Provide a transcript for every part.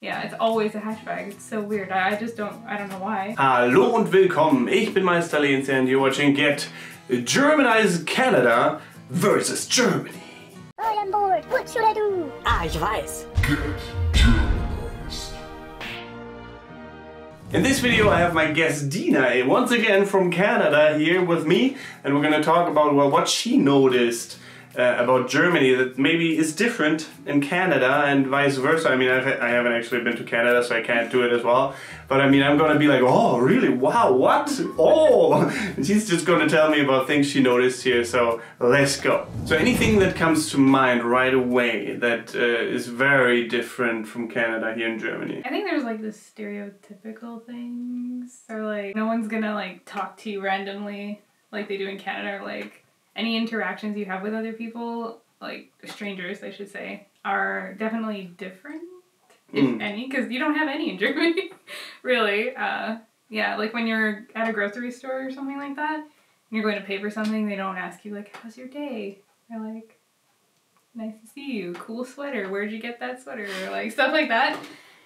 Yeah, it's always a hatchback. It's so weird. I don't know why. Hallo und willkommen. Ich bin Meister Lenz and you're watching Get Germanized Canada versus Germany. I am bored. What should I do? Ich weiß. Get Germanized. In this video I have my guest Dina once again from Canada here with me, and we're going to talk about what she noticed about Germany that maybe is different in Canada and vice versa. I mean, I haven't actually been to Canada, so I can't do it as well. But I mean, I'm gonna be like, oh, really? Wow, what? Oh! And she's just gonna tell me about things she noticed here, so let's go. So anything that comes to mind right away that is very different from Canada here in Germany? I think there's like the stereotypical things. Or like, no one's gonna like talk to you randomly like they do in Canada, or like any interactions you have with other people, like strangers I should say, are definitely different, if any, because you don't have any in Germany, really. Yeah, like when you're at a grocery store or something like that, and you're going to pay for something, they don't ask you like, how's your day? They're like, nice to see you, cool sweater, where'd you get that sweater? Or like stuff like that.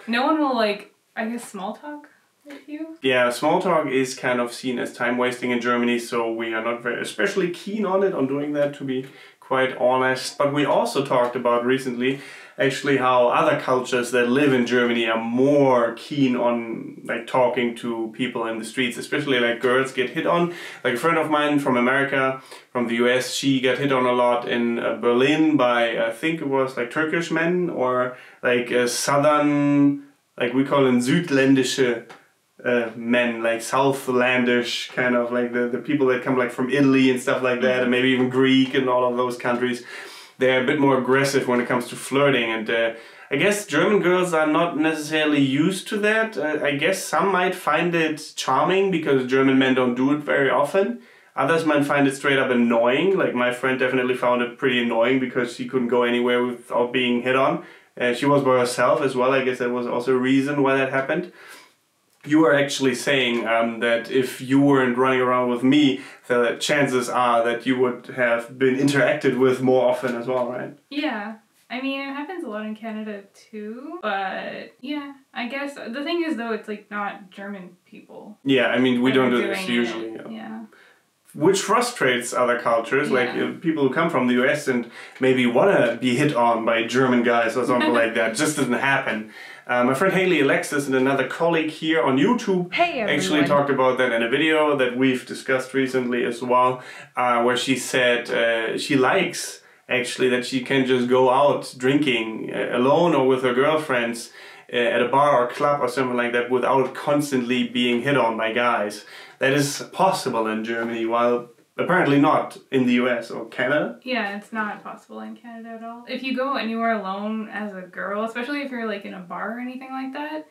No one will like, I guess, small talk with you. Yeah, small talk is kind of seen as time wasting in Germany, so we are not very especially keen on doing that, to be quite honest. But we also talked about recently actually how other cultures that live in Germany are more keen on like talking to people in the streets, especially like girls get hit on. Like a friend of mine from America, from the US, she got hit on a lot in Berlin by, I think it was like Turkish men, or like southern, like we call them Südländische men, like Southlandish, kind of like the people that come like from Italy and stuff like that, and maybe even Greek and all of those countries. They're a bit more aggressive when it comes to flirting, and I guess German girls are not necessarily used to that. I guess some might find it charming because German men don't do it very often. Others might find it straight up annoying. Like my friend definitely found it pretty annoying because she couldn't go anywhere without being hit on. She was by herself as well. I guess that was also a reason why that happened. You were actually saying that if you weren't running around with me, the chances are that you would have been interacted with more often as well, right? Yeah. I mean, it happens a lot in Canada too, but yeah, I guess the thing is though, it's like not German people. Yeah, I mean, we don't do this usually. Yeah. Which frustrates other cultures, like people who come from the US and maybe want to be hit on by German guys or something like that. Just doesn't happen. My friend Haley Alexis and another colleague here on YouTube actually talked about that in a video that we've discussed recently as well, where she said she likes actually that she can just go out drinking alone or with her girlfriends at a bar or club or something like that without constantly being hit on by guys. That is possible in Germany, while apparently not in the US or Canada. Yeah, it's not possible in Canada at all. If you go and you are alone as a girl, especially if you're like in a bar or anything like that,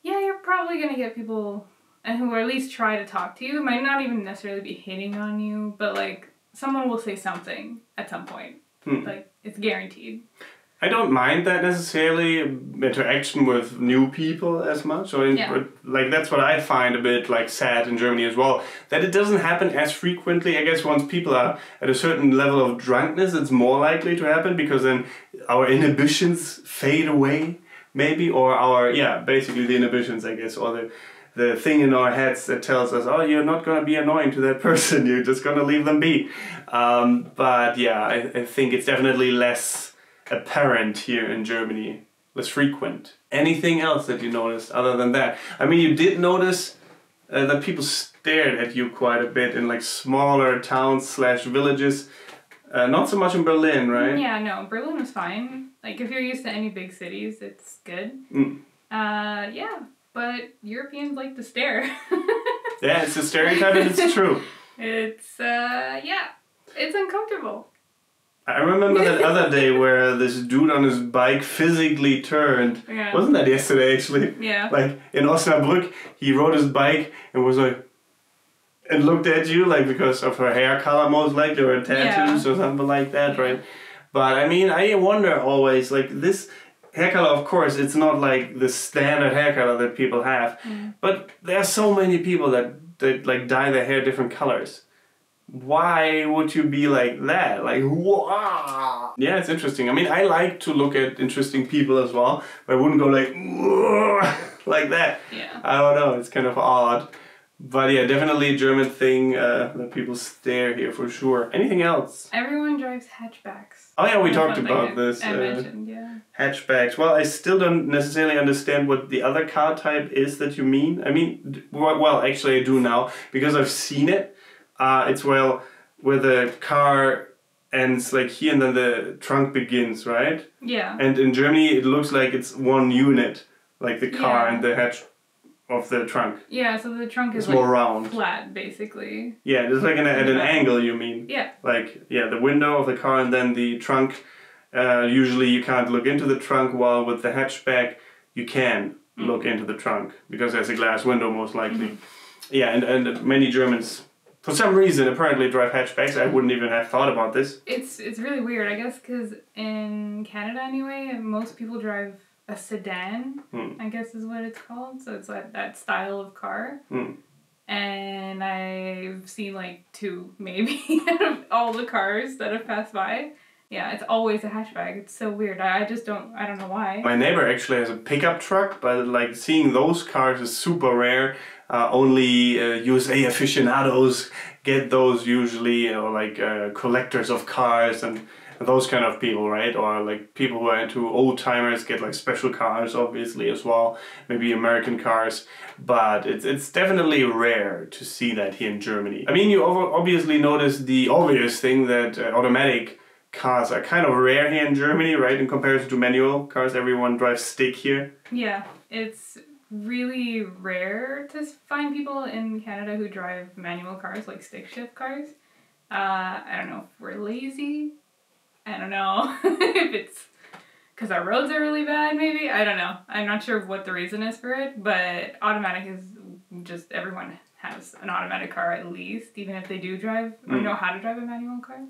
yeah, you're probably gonna get people who at least try to talk to you. Might not even necessarily be hitting on you, but like someone will say something at some point. Like it's guaranteed. I don't mind that necessarily, interaction with new people as much. Or like that's what I find a bit like sad in Germany as well. That it doesn't happen as frequently. I guess once people are at a certain level of drunkenness, it's more likely to happen because then our inhibitions fade away, maybe, or our, basically the inhibitions, I guess, or the thing in our heads that tells us, oh, you're not going to be annoying to that person, you're just going to leave them be. But yeah, I think it's definitely less apparent here in Germany, less frequent. Anything else that you noticed other than that? I mean, you did notice that people stared at you quite a bit in like smaller towns / villages. Not so much in Berlin, right? Yeah, no, Berlin was fine. Like if you're used to any big cities, it's good. Yeah, but Europeans like to stare. Yeah, it's a stereotype and it's true. It's, yeah, it's uncomfortable. I remember that other day where this dude on his bike physically turned. Yeah. Wasn't that yesterday actually? Yeah. Like in Osnabrück, he rode his bike and was like, and looked at you like because of her hair color most likely, or tattoos or something like that, right? But I mean, I wonder always, like this hair color, of course, it's not like the standard hair color that people have, but there are so many people that like dye their hair different colors. why would you be like that? Like, wow. Yeah, it's interesting. I mean, I like to look at interesting people as well, but I wouldn't go like, like that. Yeah. I don't know, it's kind of odd. But yeah, definitely a German thing that people stare here for sure. Anything else? Everyone drives hatchbacks. Oh yeah, we That's talked something about this. I mentioned, yeah. Hatchbacks. Well, I still don't necessarily understand what the other car type is that you mean. I mean, well, actually I do now, because I've seen it. It's well, where the car ends like here and then the trunk begins, right? Yeah. And in Germany it looks like it's one unit, like the car Yeah. and the hatch of the trunk. Yeah, so the trunk is It's more like round. flat, basically. Yeah, it's like at an angle, you mean? Yeah. Like, yeah, the window of the car and then the trunk. Usually you can't look into the trunk, while with the hatchback you can look into the trunk because there's a glass window most likely. Yeah, and many Germans, for some reason, apparently drive hatchbacks. I wouldn't even have thought about this. It's really weird, I guess, because in Canada anyway, most people drive a sedan, I guess is what it's called. So it's like that style of car. And I've seen like 2 maybe out of all the cars that have passed by. Yeah, it's always a hatchback. It's so weird. I don't know why. My neighbor actually has a pickup truck, but like seeing those cars is super rare. Only USA aficionados get those usually, you know, like collectors of cars and those kind of people, right? Or like people who are into old timers get like special cars, obviously, as well. Maybe American cars, but it's definitely rare to see that here in Germany. I mean, you obviously notice the obvious thing that automatic cars are kind of rare here in Germany, right? In comparison to manual cars, everyone drives stick here. Yeah, it's really rare to find people in Canada who drive manual cars, like stick shift cars. I don't know if we're lazy. I don't know if it's because our roads are really bad, maybe. I don't know. I'm not sure what the reason is for it, but automatic is just everyone has an automatic car at least, even if they do drive or know how to drive a manual car.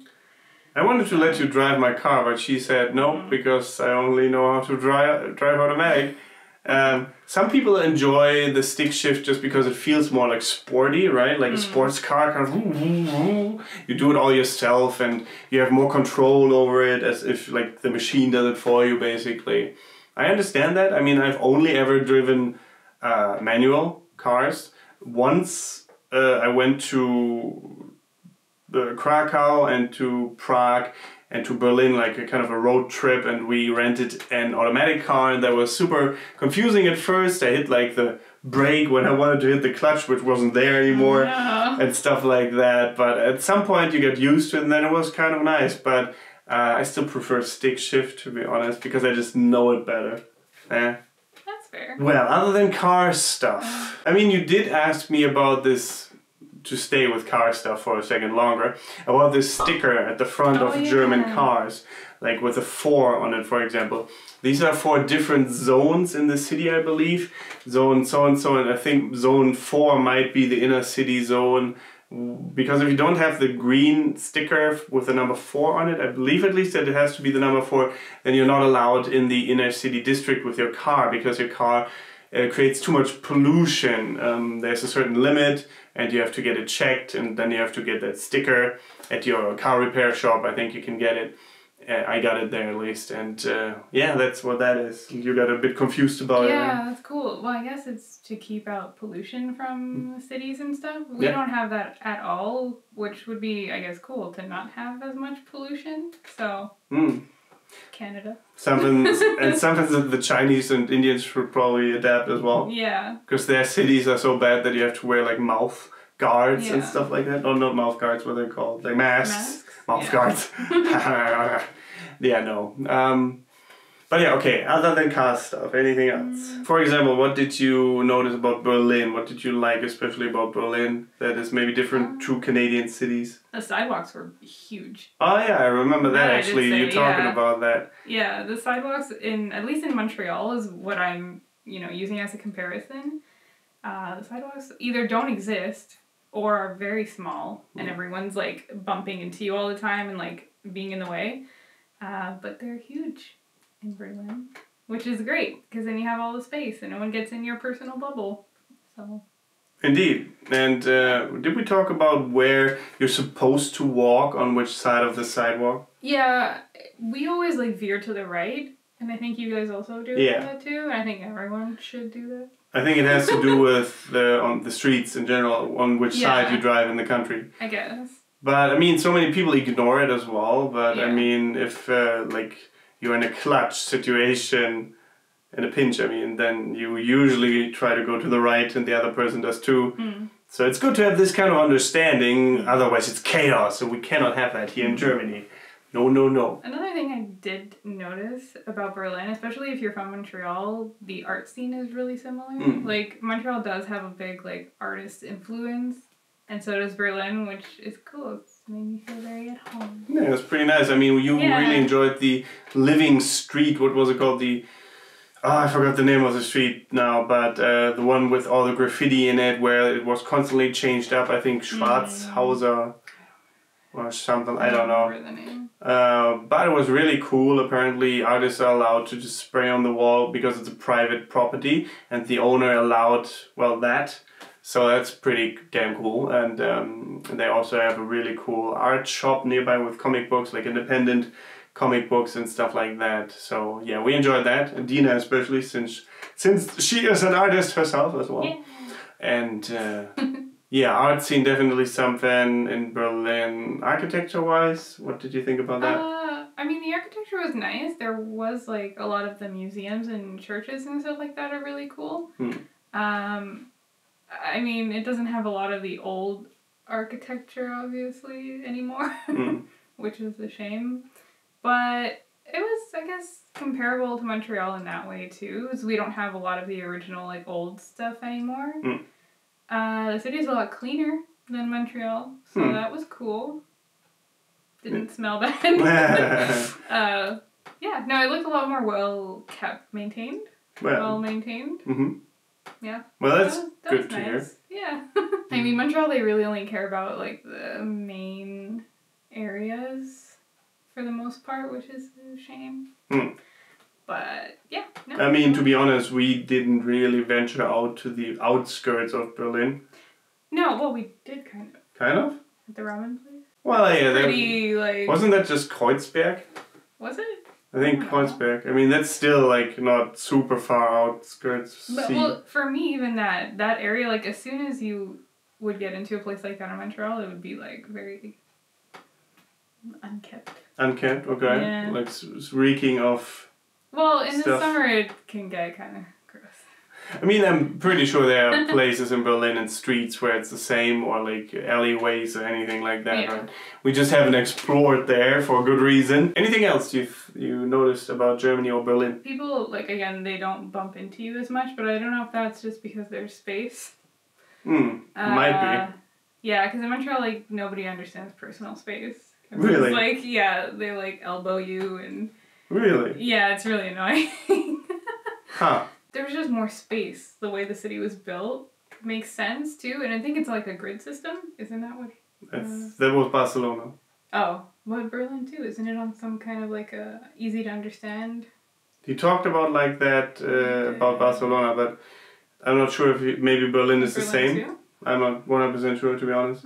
I wanted to let you drive my car, but she said no, because I only know how to drive automatic. Some people enjoy the stick shift just because it feels more like sporty, right? Like a sports car, kind of you do it all yourself and you have more control over it, as if like the machine does it for you, basically. I understand that. I mean, I've only ever driven manual cars. Once I went to Krakow and to Prague and to Berlin, like a kind of a road trip, and we rented an automatic car, and that was super confusing at first. I hit like the brake when I wanted to hit the clutch, which wasn't there anymore, and stuff like that. But at some point you get used to it, and then it was kind of nice. But I still prefer stick shift, to be honest, because I just know it better. That's fair. Well, other than car stuff, I mean, you did ask me about this, to stay with car stuff for a second longer, about this sticker at the front of German cars, like with a 4 on it, for example. These are 4 different zones in the city, I believe. Zone so and so, and I think zone 4 might be the inner city zone, because if you don't have the green sticker with the number 4 on it, I believe at least that it has to be the number 4, then you're not allowed in the inner city district with your car, because your car creates too much pollution. There's a certain limit, and you have to get it checked, and then you have to get that sticker at your car repair shop. I think you can get it. I got it there at least, and yeah, that's what that is. You got a bit confused about it. Yeah, that's cool. Well, I guess it's to keep out pollution from cities and stuff. We don't have that at all, which would be, I guess, cool to not have as much pollution. So, Canada. Something that the Chinese and Indians should probably adapt as well. Yeah. Because their cities are so bad that you have to wear like mouth guards and stuff like that. Oh, not mouth guards, what are they called? Like masks. Mouth guards. Yeah, no. But yeah, okay, other than car stuff, anything else? For example, what did you notice about Berlin? What did you like especially about Berlin that is maybe different to Canadian cities? The sidewalks were huge. Oh yeah, I remember that actually, you talking about that. Yeah, the sidewalks, at least in Montreal, is what I'm using as a comparison. The sidewalks either don't exist or are very small, and everyone's like bumping into you all the time and like being in the way. But they're huge in Berlin, which is great because then you have all the space and no one gets in your personal bubble. So Indeed. And did we talk about where you're supposed to walk on which side of the sidewalk? Yeah, we always like veer to the right, and I think you guys also do that too. And I think everyone should do that. I think it has to do with on the streets in general, on which side you drive in the country. I guess. But I mean, so many people ignore it as well. But I mean, if like you're in a clutch situation, in a pinch, I mean, then you usually try to go to the right, and the other person does too. So it's good to have this kind of understanding. Otherwise, it's chaos, and we cannot have that here in Germany. No, no, no. Another thing I did notice about Berlin, especially if you're from Montreal, the art scene is really similar. Like, Montreal does have a big, like, artist influence, and so does Berlin, which is cool. It's made me feel very at home. Yeah, it's pretty nice. I mean, you really enjoyed the living street. What was it called? I forgot the name of the street now, but the one with all the graffiti in it, where it was constantly changed up. I think Schwarzhauser or something. I don't know. The name. But it was really cool. Apparently, artists are allowed to just spray on the wall because it's a private property, and the owner allowed that. So that's pretty damn cool. And they also have a really cool art shop nearby with comic books, like independent comic books and stuff like that. So yeah, we enjoyed that, and Dina especially, since she is an artist herself as well. And art scene definitely something in Berlin. Architecture wise, what did you think about that? I mean, the architecture was nice. There was like a lot of the museums and churches and stuff like that are really cool. I mean, it doesn't have a lot of the old architecture obviously anymore, which is a shame. But it was, I guess, comparable to Montreal in that way, too, as we don't have a lot of the original, like, old stuff anymore. The city's a lot cleaner than Montreal, so that was cool. Didn't smell bad. It looked a lot more well-kept, maintained. Well-maintained. Yeah. Well, that's good to nice. hear. Yeah. I mean, Montreal, they really only care about, like, the main areas for the most part, which is a shame. But, yeah. No, I mean, to be honest, we didn't really venture out to the outskirts of Berlin. No, well, we did kind of. Kind of? At the ramen place? Well, yeah. Pretty, like... Wasn't that just Kreuzberg? Was it? I think Kreuzberg. I mean, that's still, like, not super far outskirts. But, well, for me, even that area, like, as soon as you would get into a place like that in Montreal, it would be, like, very unkept. Unkept, okay. Yeah. Like, reeking of... Well, in the summer, it can get kind of gross. I mean, I'm pretty sure there are places in Berlin and streets where it's the same, or like alleyways or anything like that. Right? We just haven't explored there for good reason. Anything else you noticed about Germany or Berlin? People, like, again, they don't bump into you as much, but I don't know if that's just because there's space. Might be. Yeah, because in Montreal, like, nobody understands personal space. Really? Like, yeah, they, like, elbow you and... Really? Yeah, it's really annoying. Huh. There was just more space. The way the city was built makes sense, too. And I think it's like a grid system. Isn't that what... that was Barcelona. Oh, well, Berlin, too. Isn't it on some kind of, like, easy to understand? He talked about like that, about Barcelona, but I'm not sure if maybe Berlin is the same. Too? I'm not 100% sure, to be honest.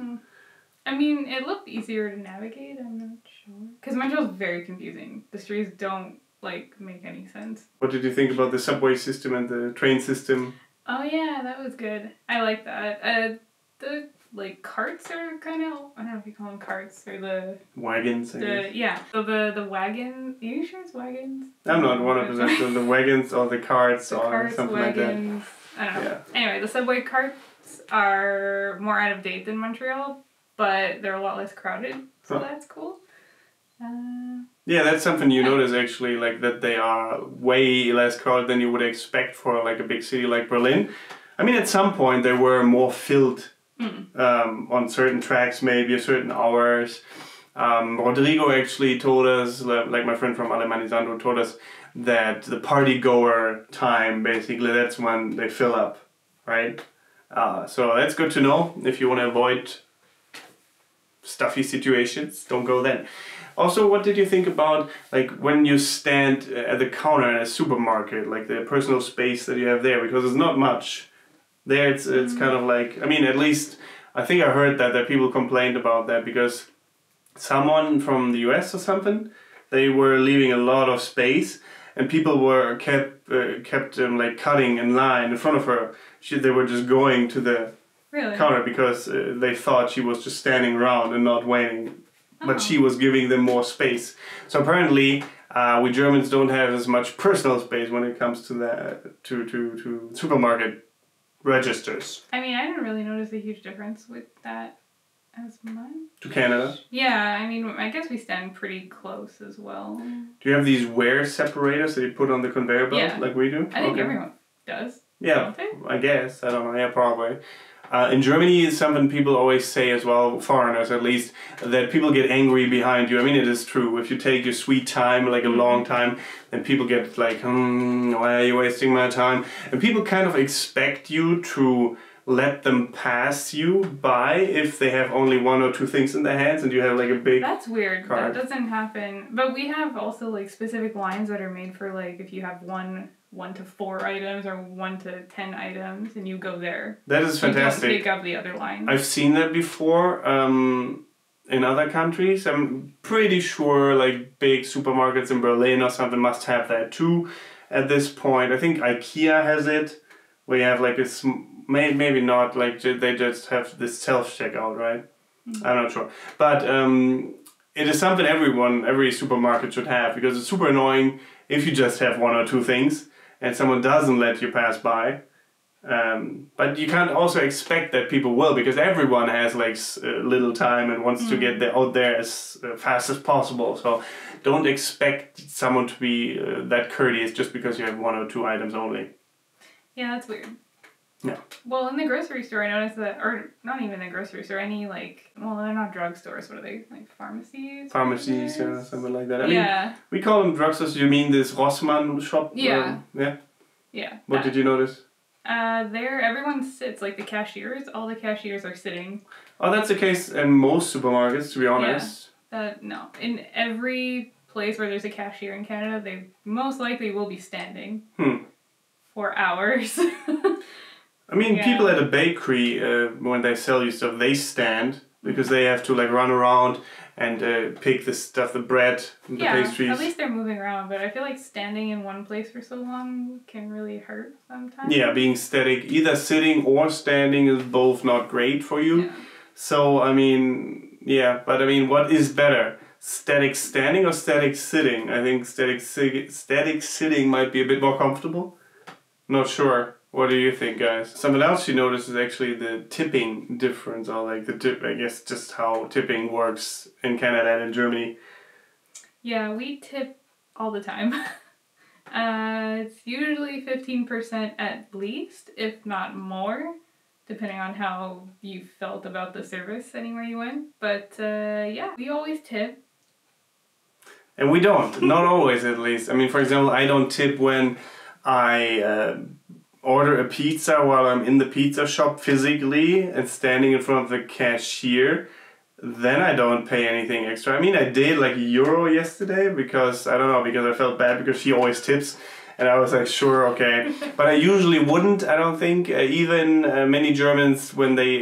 I mean, it looked easier to navigate, I'm not sure. Because Montreal's very confusing. The streets don't, like, make any sense. What did you think about the subway system and the train system? Oh, yeah, that was good. I like that. The, like, carts are kind of, I don't know if you call them carts, or the... Wagons, I guess. Yeah, so the wagon, are you sure it's wagons? I'm not 100% sure. The wagons or the carts or carts, something wagons, like that. I don't know. Yeah. Anyway, the subway carts are more out of date than Montreal, but they're a lot less crowded, so that's cool. Yeah, that's something you notice actually, like that they are way less crowded than you would expect for like a big city like Berlin. I mean, at some point they were more filled on certain tracks, maybe at certain hours. Rodrigo actually told us, like my friend from Alemanizando told us, that the party goer time, basically, that's when they fill up, right? So that's good to know. If you want to avoid stuffy situations, don't go then. Also, what did you think about like when you stand at the counter in a supermarket, like the personal space that you have there? Because it's not much There it's kind of like, I mean, at least I think I heard that people complained about that because someone from the US or something, they were leaving a lot of space and people were kept like cutting in line in front of her. They were just going to the counter because they thought she was just standing around and not waiting. But she was giving them more space. So apparently, we Germans don't have as much personal space when it comes to to supermarket registers. I mean, I didn't really notice a huge difference with that as much. To Canada? Yeah, I mean, I guess we stand pretty close as well. Do you have these wear separators that you put on the conveyor belt like we do? I think everyone does. Yeah, don't they? I guess. I don't know. Yeah, probably. In Germany, it's something people always say as well, foreigners at least, that people get angry behind you. I mean, it is true. If you take your sweet time, like a long time, then people get like, why are you wasting my time? And people kind of expect you to let them pass you by if they have only one or two things in their hands and you have like a big That's weird. card. That doesn't happen. But we have also like specific lines that are made for like if you have one to 4 items or 1 to 10 items and you go there. That is fantastic. You don't pick up the other line. I've seen that before in other countries. I'm pretty sure like big supermarkets in Berlin or something must have that too at this point. I think IKEA has it where you have like a maybe not, like they just have this self-checkout, right? I'm not sure. But it is something every supermarket should have because it's super annoying if you just have 1 or 2 things and someone doesn't let you pass by. But you can't also expect that people will because everyone has like little time and wants to get out there as fast as possible. So don't expect someone to be that courteous just because you have 1 or 2 items only. Yeah, that's weird. Yeah. Well, in the grocery store, I noticed that, or not even the grocery store, any like, well, they're not drugstores. What are they? Like pharmacies? Pharmacies, yeah, something like that. I yeah. mean, we call them drugstores. You mean this Rossmann shop? Yeah. Yeah. Yeah. What did you notice? There, everyone sits, like the cashiers, all the cashiers are sitting. Oh, that's the case in most supermarkets, to be honest. Yeah. No. In every place where there's a cashier in Canada, they most likely will be standing. For hours. I mean, people at a bakery, when they sell you stuff, they stand because they have to like run around and pick the stuff, the bread, the pastries. At least they're moving around, but I feel like standing in one place for so long can really hurt sometimes. Yeah, being static, either sitting or standing is both not great for you. Yeah. So, I mean, yeah, but I mean, what is better? Static standing or static sitting? I think static sitting might be a bit more comfortable. Not sure. What do you think, guys? Something else you notice is actually the tipping difference, or like I guess just how tipping works in Canada and in Germany. Yeah, we tip all the time. It's usually 15% at least, if not more, depending on how you felt about the service anywhere you went. But yeah, we always tip. And we don't. Not always, at least. I mean, for example, I don't tip when I order a pizza while I'm in the pizza shop physically and standing in front of the cashier. Then I don't pay anything extra. I mean, I did like €1 yesterday because, I don't know, because I felt bad because she always tips. And I was like, sure, okay. But I usually wouldn't, I don't think. Even many Germans, when they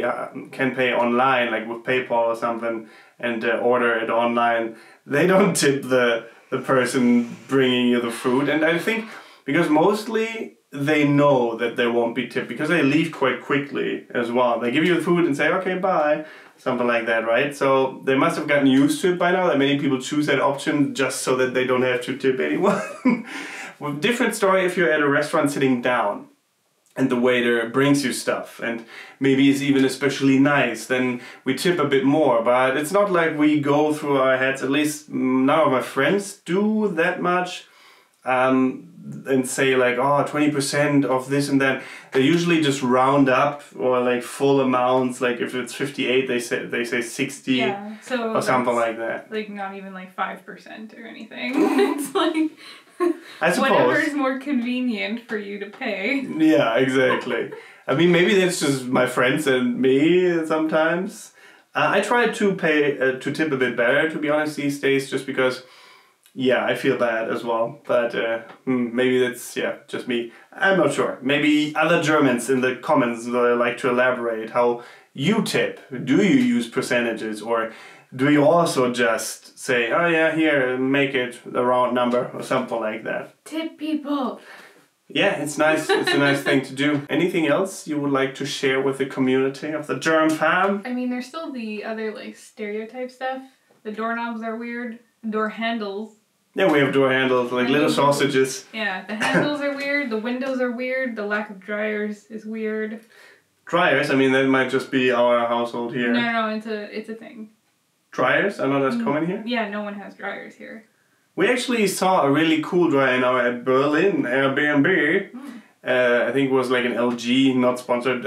can pay online, like with PayPal or something, and order it online, they don't tip the person bringing you the food. And I think because mostly they know that they won't be tipped because they leave quite quickly as well. They give you the food and say, okay, bye. Something like that, right? So they must have gotten used to it by now that many people choose that option just so that they don't have to tip anyone. With different story if you're at a restaurant sitting down and the waiter brings you stuff and maybe is even especially nice, then we tip a bit more. But it's not like we go through our heads, at least none of my friends do that much. And say like, oh, 20% of this and that. They usually just round up or like full amounts. Like if it's 58, they say 60 or something like that. Like not even like 5% or anything. It's like I suppose whatever's more convenient for you to pay. Yeah, exactly. I mean, maybe that's just my friends and me sometimes. I try to pay to tip a bit better, to be honest, these days, just because Yeah, I feel bad as well, but maybe that's just me. I'm not sure. Maybe other Germans in the comments would like to elaborate how you tip. Do you use percentages, or do you also just say, oh yeah, here, make it a round number or something like that? Tip people. Yeah, it's nice. It's a nice thing to do. Anything else you would like to share with the community of the German fam? I mean, there's still the other like stereotype stuff. The doorknobs are weird. Door handles. Yeah, we have door handles, like little sausages. Yeah, the handles are weird, the windows are weird, the lack of dryers is weird. Dryers? I mean, that might just be our household here. No, it's a thing. Dryers are not as common here? Yeah, no one has dryers here. We actually saw a really cool dryer in our Berlin Airbnb. I think it was like an LG, not sponsored,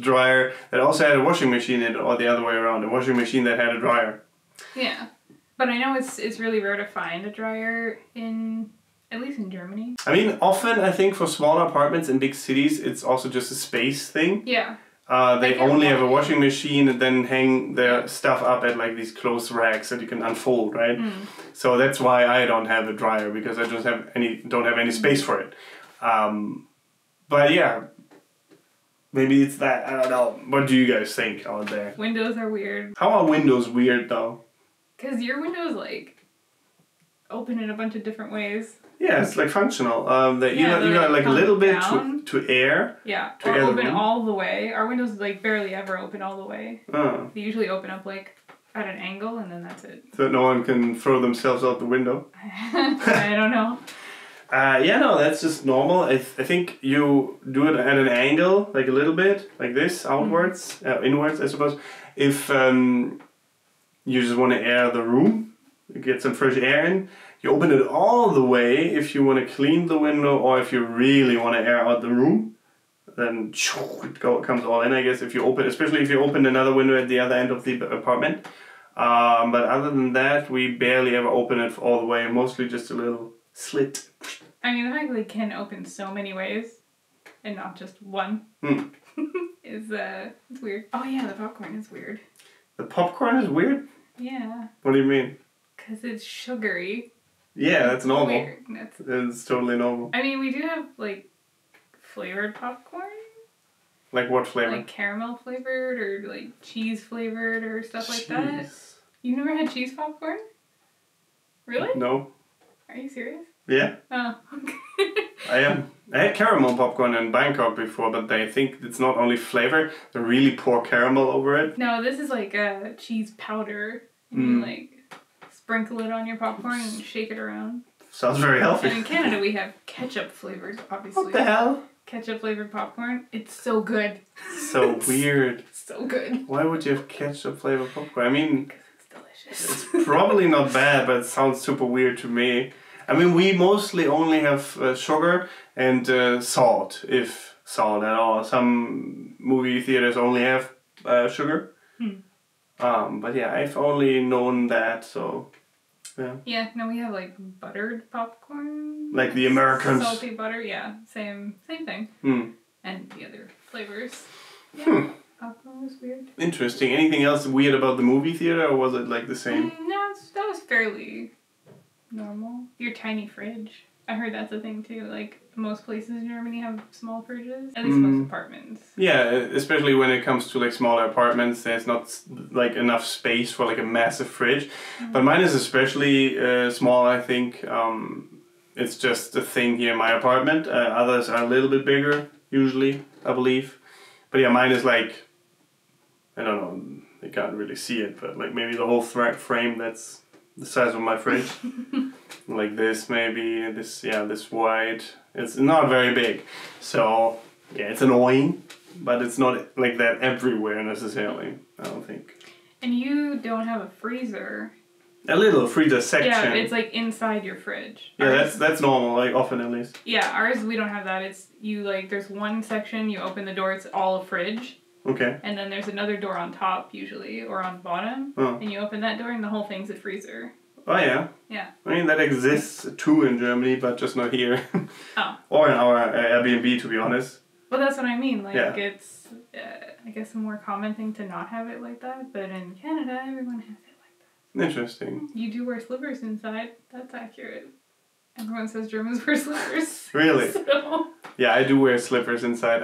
dryer that also had a washing machine in it, or the other way around. A washing machine that had a dryer. Yeah. But I know it's really rare to find a dryer at least in Germany. I mean, often I think for smaller apartments in big cities, it's also just a space thing. Yeah. They only have a washing machine and then hang their stuff up at like these closed racks that you can unfold, right? So that's why I don't have a dryer, because I don't have any space for it. But yeah, maybe it's that. I don't know. What do you guys think out there? Windows are weird. How are windows weird though? Because your windows like open in a bunch of different ways. Yeah, it's like functional. You they're, got like a little bit down. to air. Yeah, to or air the open room. all the way. Our windows like barely ever open all the way. Oh. They usually open up like at an angle and then that's it. So no one can throw themselves out the window. I don't know. No, that's just normal. I think you do it at an angle, like a little bit, like this, outwards, inwards, I suppose. If you just want to air the room, get some fresh air in, you open it all the way if you want to clean the window, or if you really want to air out the room, then it comes all in, I guess, especially if you open another window at the other end of the apartment. But other than that, we barely ever open it all the way, mostly just a little slit. I mean, the fact that they can open so many ways and not just one is it's weird. Oh yeah, the popcorn is weird. The popcorn is weird? Yeah. What do you mean? Because it's sugary. Yeah, that's normal. Weird. It's totally normal. I mean, we do have like flavored popcorn. Like what flavor? Like caramel flavored or like cheese flavored or stuff like that. You've never had cheese popcorn? Really? No. Are you serious? Yeah. Oh, okay. I had caramel popcorn in Bangkok before, but I think it's not only flavor, they really pour caramel over it. No, this is like a cheese powder. And you like sprinkle it on your popcorn and shake it around. Sounds very healthy. And in Canada we have ketchup flavored, obviously. What the hell? Ketchup flavored popcorn. It's so good. So weird. So good. Why would you have ketchup flavored popcorn? I mean, It's delicious. it's probably not bad, but it sounds super weird to me. I mean, we mostly only have sugar and salt, if salt at all. Some movie theaters only have sugar. But yeah, I've only known that, so yeah. Yeah, no, we have like buttered popcorn. Like the Americans. Salty butter, yeah, same thing. And the other flavors. Yeah, popcorn was weird. Interesting. Anything else weird about the movie theater, or was it like the same? No, that was fairly normal. Your tiny fridge. I heard that's a thing too. Like most places in Germany have small fridges. At least most apartments. Yeah, especially when it comes to like smaller apartments, there's not like enough space for like a massive fridge. But mine is especially small. I think it's just a thing here in my apartment. Others are a little bit bigger usually, I believe. But yeah, mine is like, I don't know. You can't really see it, but like maybe the whole frame that's the size of my fridge. Like this maybe, this wide. It's not very big. So, yeah, it's annoying, but it's not like that everywhere necessarily, I don't think. And you don't have a freezer. A little freezer section. Yeah, it's like inside your fridge. Yeah, Ours, that's normal, like often at least. Yeah, ours we don't have that. It's you like there's one section, you open the door, it's all a fridge. Okay. And then there's another door on top usually, or on bottom. And you open that door and the whole thing's a freezer. Oh yeah. Yeah. I mean, that exists too in Germany, but just not here. Oh. Or in our Airbnb, to be honest. Well, that's what I mean. Like, Yeah. it's, I guess, a more common thing to not have it like that. But in Canada, everyone has it like Interesting. You do wear slippers inside. That's accurate. Everyone says Germans wear slippers. Really? So, Yeah, I do wear slippers inside.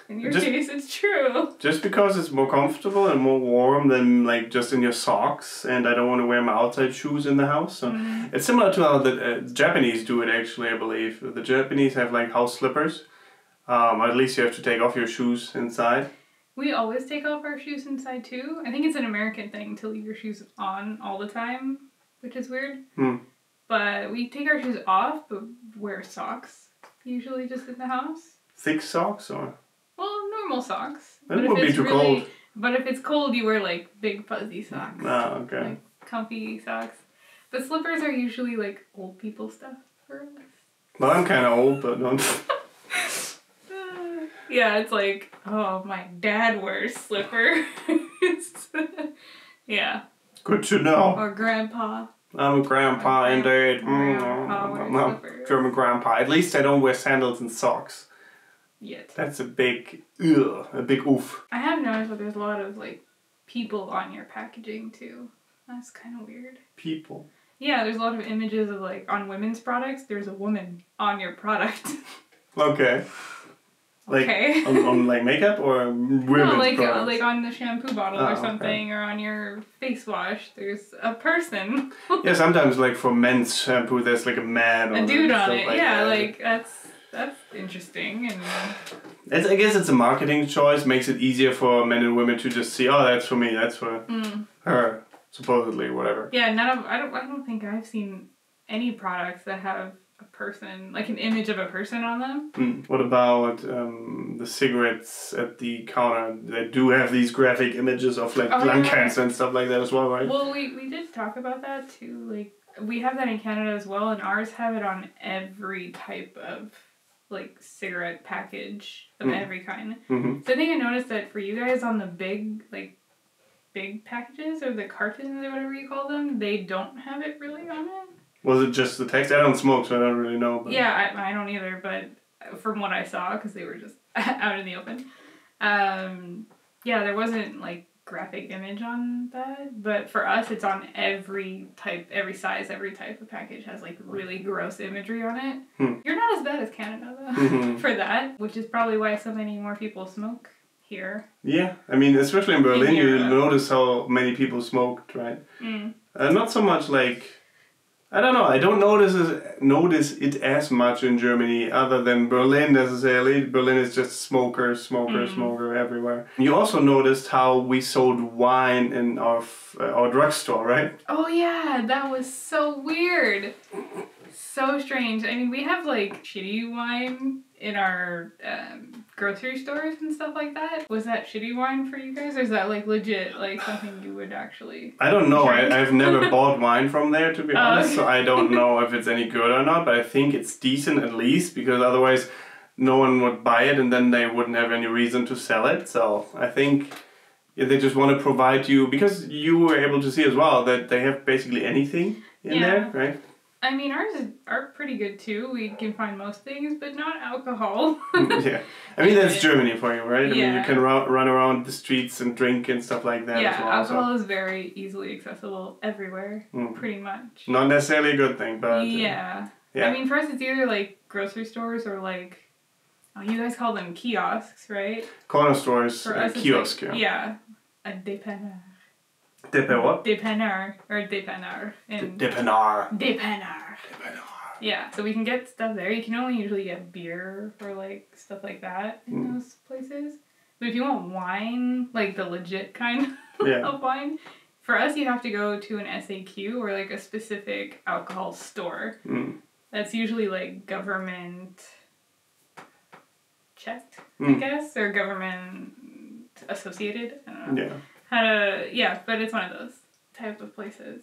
in your case, it's true. Just because it's more comfortable and more warm than like just in your socks, and I don't want to wear my outside shoes in the house. So it's similar to how the Japanese do it. Actually, I believe the Japanese have like house slippers. At least you have to take off your shoes inside. We always take off our shoes inside too. I think it's an American thing to leave your shoes on all the time, which is weird. But we take our shoes off, but wear socks usually just in the house. Thick socks or? Well, normal socks. That would be too cold. But if it's cold, you wear like big fuzzy socks. Oh, okay. Like comfy socks. But slippers are usually like old people stuff for us. Well, I'm kind of old, but don't. Yeah, it's like, oh, my dad wears slippers. Yeah. Good to know. Or grandpa. I'm a grandpa indeed. Grandpa wears slippers. German grandpa. At least I don't wear sandals and socks. Yet. That's a big oof. I have noticed that there's a lot of like people on your packaging too. That's kind of weird. People. Yeah, there's a lot of images of like on women's products. There's a woman on your product. Okay. Like Okay. on like makeup or women's No, like products? like on the shampoo bottle or Okay. something, or on your face wash. There's a person. Yeah, sometimes like for men's shampoo, there's like a man. A dude on it. Like Yeah, that. like that's interesting. And I guess it's a marketing choice. Makes it easier for men and women to just see. Oh, that's for me. That's for her. Supposedly, whatever. yeah, I don't think I've seen any products that have a person, like an image of a person on them. What about the cigarettes at the counter? They do have these graphic images of like lung cancer and stuff like that as well, right? Well, we did talk about that too. Like we have that in Canada as well, and ours have it on every type of like cigarette package of every kind. So I think I noticed that for you guys on the big packages or the cartons or whatever you call them, they don't have it really on it. Was it just the text? I don't smoke, so I don't really know. But. Yeah, I don't either, but from what I saw, because they were just out in the open, yeah, there wasn't like graphic image on that, but for us, it's on every type, every size, every type of package has like really gross imagery on it. You're not as bad as Canada though for that, which is probably why so many more people smoke here. Yeah, I mean, especially in Berlin, you Europe. notice how many people smoked, right? Not so much like, I don't know, I don't notice it as much in Germany other than Berlin necessarily. Berlin is just smoker everywhere. You also noticed how we sold wine in our drugstore, right? Oh yeah, that was so weird. So strange. I mean, we have like shitty wine in our grocery stores and stuff like that. Was that shitty wine for you guys, or is that like legit, like something you would actually? I don't know. drink? I've never bought wine from there, to be honest, okay. so I don't know if it's any good or not. But I think it's decent at least, because otherwise, no one would buy it, and then they wouldn't have any reason to sell it. So I think. Yeah, they just want to provide you, because you were able to see as well that they have basically anything in there, right? I mean, ours are pretty good too. We can find most things, but not alcohol. Yeah. I mean, that's Germany for you, right? I mean, you can run around the streets and drink and stuff like that as well. Yeah, alcohol is very easily accessible everywhere, pretty much. Not necessarily a good thing, but... Yeah. Yeah. I mean, for us, it's either like grocery stores or like... Oh, you guys call them kiosks, right? Corner stores, For us, kiosk, like, yeah. A dépanneur. Dépanneur what? Dépanneur. Or dépanneur. Dépanneur. Dépanneur. Yeah, so we can get stuff there. You can only usually get beer or like stuff like that in those places. But if you want wine, like the legit kind of wine, for us you have to go to an SAQ or like a specific alcohol store. That's usually like government checked, I guess, or government associated. I don't know. Yeah. But it's one of those type of places.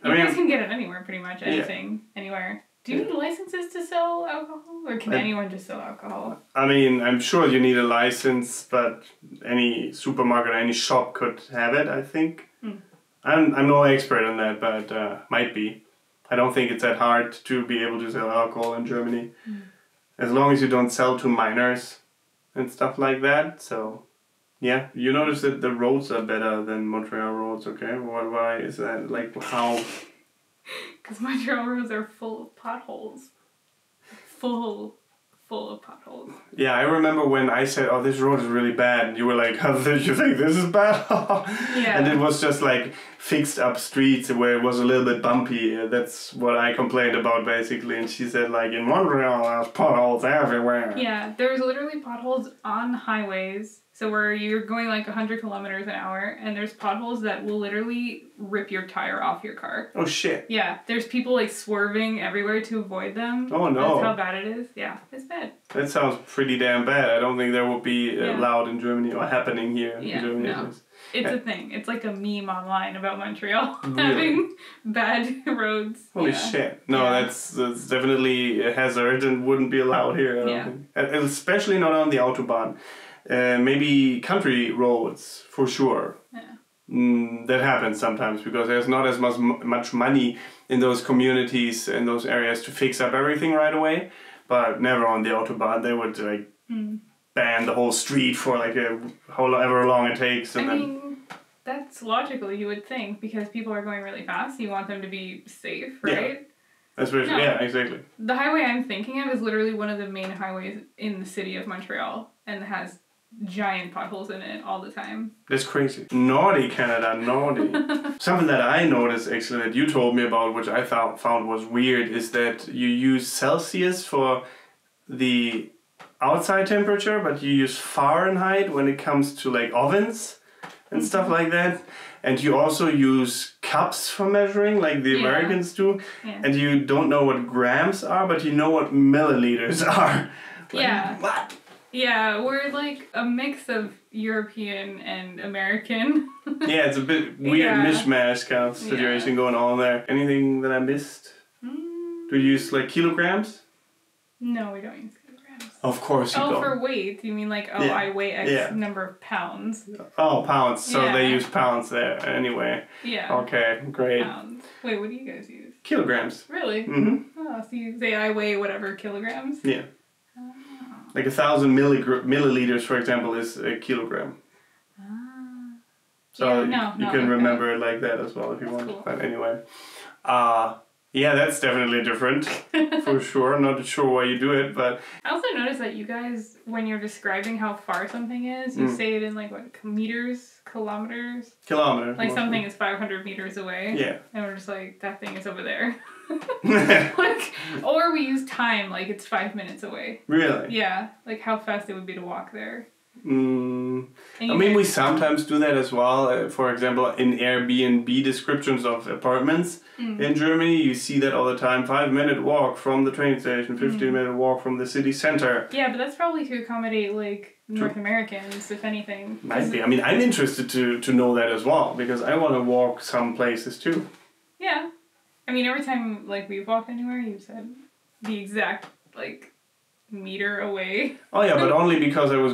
So you guys can get it anywhere, pretty much, anything, anywhere. Do you need licenses to sell alcohol, or can anyone just sell alcohol? I mean, I'm sure you need a license, but any supermarket or any shop could have it, I think. I'm no expert on that, but might be. I don't think it's that hard to be able to sell alcohol in Germany. As long as you don't sell to minors and stuff like that, so... Yeah, you notice that the roads are better than Montreal roads, okay? Why is that? Like, how? Because Montreal roads are full of potholes. Full of potholes. Yeah, I remember when I said, oh, this road is really bad, and you were like, how did you think this is bad? Yeah. And it was just like fixed up streets where it was a little bit bumpy. That's what I complained about, basically. And she said, like, in Montreal, there's potholes everywhere. Yeah, there's literally potholes on highways. So where you're going like 100 kilometers an hour, and there's potholes that will literally rip your tire off your car. Oh, shit. Yeah, there's people like swerving everywhere to avoid them. Oh, no. That's how bad it is. Yeah, it's bad. That sounds pretty damn bad. I don't think that would be allowed in Germany or happening here in Germany. No. It's a thing. It's like a meme online about Montreal Really? having bad roads. Holy shit. No, that's definitely a hazard and wouldn't be allowed here. I don't think. Especially not on the Autobahn. Maybe country roads, for sure. Yeah. That happens sometimes because there's not as much money in those communities, in those areas to fix up everything right away. But never on the Autobahn. They would like ban the whole street for like however long it takes. And I mean, that's logical, you would think, because people are going really fast. You want them to be safe, right? Especially, yeah, exactly. The highway I'm thinking of is literally one of the main highways in the city of Montreal and has giant potholes in it all the time. That's crazy. Naughty, Canada, naughty. Something that I noticed, actually, that you told me about, which I found was weird, is that you use Celsius for the outside temperature, but you use Fahrenheit when it comes to like ovens and stuff like that. And you also use cups for measuring, like the Americans do. Yeah. And you don't know what grams are, but you know what milliliters are. Like, yeah. What? Yeah, we're like a mix of European and American. Yeah, it's a bit weird mishmash kind of situation going on there. Anything that I missed? Do you use like kilograms? No, we don't use kilograms. Of course you don't. Oh, for weight? You mean like, I weigh X number of pounds? Oh, pounds. So they use pounds there anyway. Yeah. Okay, great. Pounds. Wait, what do you guys use? Kilograms. Really? Mm-hmm. Oh, so you say I weigh whatever kilograms? Yeah. Like 1,000 milliliters, for example, is a kilogram. So you can remember it like that as well if you want. Cool. But anyway. Yeah, that's definitely different. For sure. Not sure why you do it, but... I also noticed that you guys, when you're describing how far something is, you say it in like, what, meters? Kilometers? Kilometers. Like something is 500 meters away. Yeah. And we're just like, that thing is over there. Like, or we use time, like it's 5 minutes away. Really? Yeah, like how fast it would be to walk there. I mean, we sometimes do that as well. For example, in Airbnb descriptions of apartments in Germany, you see that all the time. 5-minute walk from the train station, 15-minute walk from the city center. Yeah, but that's probably to accommodate like North Americans, if anything. Might be. I mean, I'm interested to know that as well because I want to walk some places too. Yeah. I mean, every time like we've walked anywhere, you've said the exact like meter away. Oh yeah, but only because I was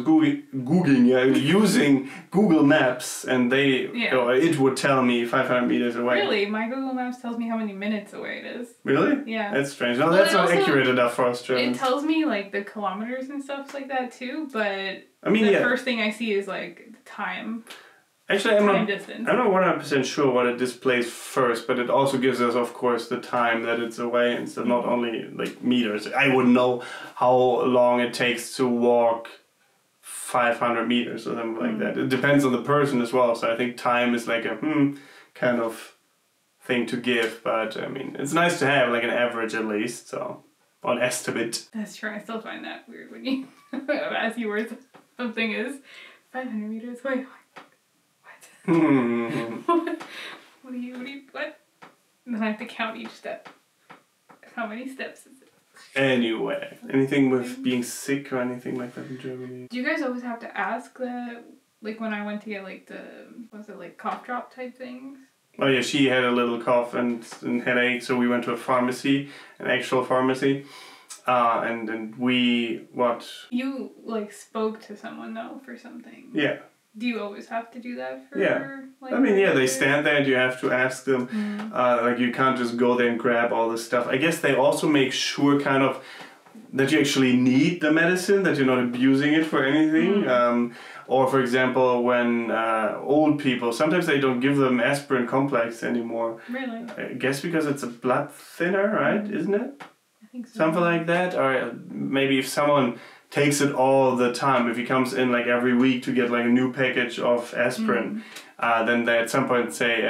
using Google Maps, and it would tell me 500 meters away. Really, my Google Maps tells me how many minutes away it is. Really? Yeah. That's strange. No, that's not accurate enough for us Germans. It tells me like the kilometers and stuff like that too, but I mean, the first thing I see is like the time. Actually, I'm not 100% sure what it displays first, but it also gives us, of course, the time that it's away instead of not only like meters. I wouldn't know how long it takes to walk 500 meters or something like that. It depends on the person as well, so I think time is like a kind of thing to give, but I mean, it's nice to have like an average at least, so an estimate. That's true. I still find that weird when you ask you where something is 500 meters away. What? And then I have to count each step. How many steps is it? Anyway, anything with being sick or anything like that in Germany? Do you guys always have to ask like when I went to get like was it like cough drop type things? Oh yeah, she had a little cough and headache, so we went to a pharmacy, an actual pharmacy. And we, You like spoke to someone though for something? Yeah. Do you always have to do that for? Like, I mean, they stand there and you have to ask them. Like you can't just go there and grab all this stuff. I guess they also make sure kind of that you actually need the medicine, that you're not abusing it for anything. Or for example, when old people, sometimes they don't give them aspirin complex anymore. Really? I guess because it's a blood thinner, right? Isn't it? I think so. Something like that. Or maybe if someone takes it all the time, if he comes in like every week to get like a new package of aspirin, then they at some point say,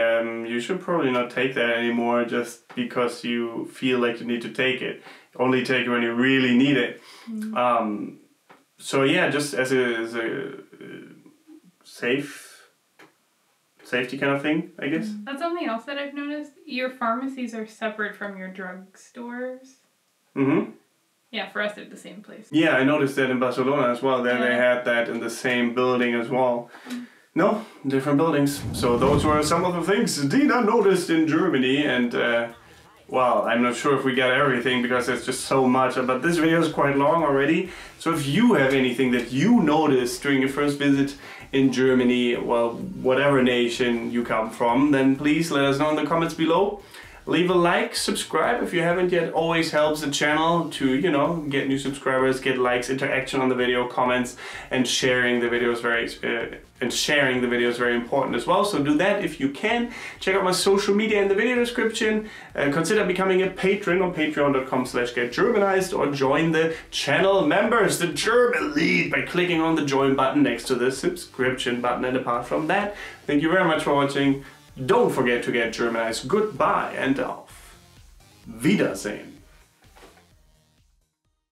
you should probably not take that anymore just because you feel like you need to take it. Only take it when you really need it. So yeah, just as a safety kind of thing, I guess. That's something else that I've noticed. Your pharmacies are separate from your drugstores. Yeah, for us they're the same place. Yeah, I noticed that in Barcelona as well. There they had that in the same building as well. No, different buildings. So those were some of the things Dina noticed in Germany, and well, I'm not sure if we got everything because there's just so much, but this video is quite long already. So if you have anything that you noticed during your first visit in Germany, well, whatever nation you come from, then please let us know in the comments below. Leave a like, subscribe if you haven't yet. Always helps the channel to, you know, get new subscribers, get likes, interaction on the video, comments, and sharing the videos very important as well. So do that if you can. Check out my social media in the video description. Consider becoming a patron on patreon.com/getgermanized or join the channel members, the German lead, by clicking on the join button next to the subscription button. And apart from that, thank you very much for watching. Don't forget to get Germanized. Goodbye and auf Wiedersehen.